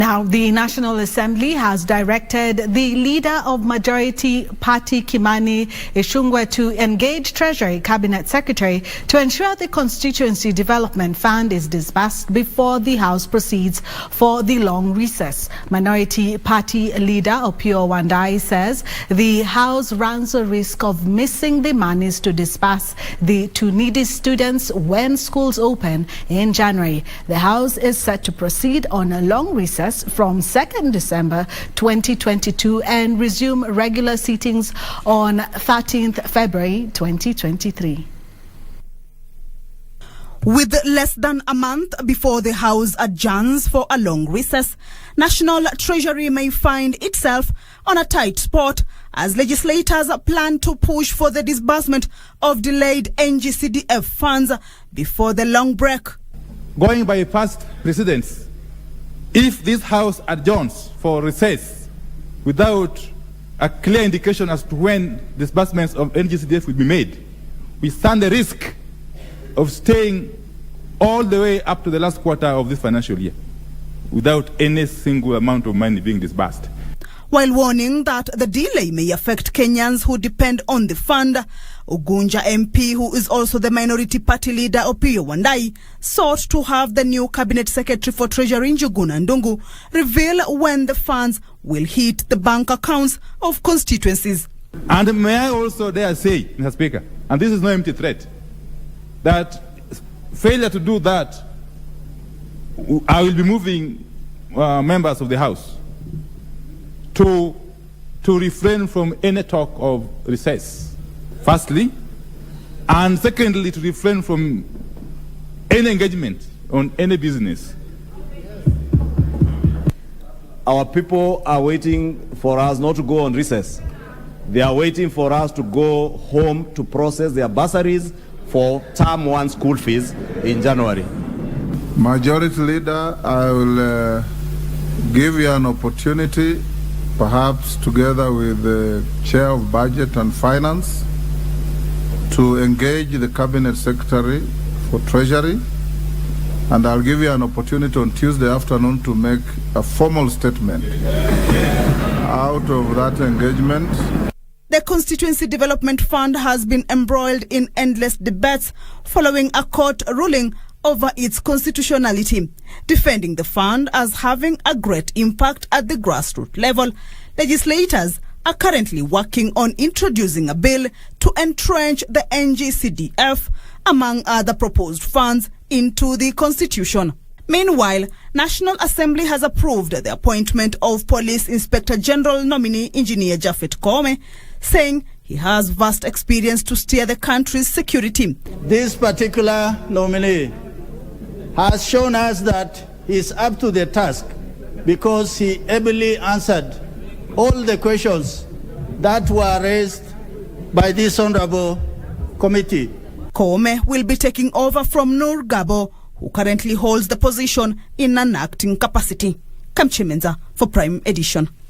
Now, the National Assembly has directed the leader of Majority Party Kimani Ichung'wa to engage Treasury Cabinet Secretary to ensure the Constituency Development Fund is disbursed before the House proceeds for the long recess. Minority Party leader Opiyo Wandayi says the House runs a risk of missing the monies to disburse to needy students when schools open in January. The House is set to proceed on a long recess from 2nd December 2022 and resume regular sittings on 13th February 2023. With less than a month before the House adjourns for a long recess, National Treasury may find itself on a tight spot as legislators plan to push for the disbursement of delayed CDF funds before the long break. Going by past precedents, if this House adjourns for recess without a clear indication as to when disbursements of CDF will be made, we stand the risk of staying all the way up to the last quarter of this financial year without any single amount of money being disbursed. While warning that the delay may affect Kenyans who depend on the fund, Ugunja MP, who is also the minority party leader Opiyo Wandayi, sought to have the new Cabinet Secretary for Treasury Njuguna Ndungu reveal when the funds will hit the bank accounts of constituencies. And may I also dare say, Mr. Speaker, and this is no empty threat, that failure to do that, I will be moving members of the House to refrain from any talk of recess, firstly, and secondly, to refrain from any engagement on any business. Our people are waiting for us not to go on recess. They are waiting for us to go home to process their bursaries for term 1 school fees in January. Majority Leader, I will give you an opportunity, perhaps together with the Chair of Budget and Finance, to engage the Cabinet Secretary for Treasury, and I'll give you an opportunity on Tuesday afternoon to make a formal statement out of that engagement. The Constituency Development Fund has been embroiled in endless debates following a court ruling over its constitutionality. Defending the fund as having a great impact at the grassroots level, legislators are currently working on introducing a bill to entrench the CDF, among other proposed funds, into the Constitution. Meanwhile, National Assembly has approved the appointment of Police Inspector General nominee Engineer Japhet Koome, saying he has vast experience to steer the country's security. This particular nominee has shown us that he is up to the task because he ably answered all the questions that were raised by this honorable committee. Koome will be taking over from Nur Gabo, who currently holds the position in an acting capacity. Kamchemenza for Prime Edition.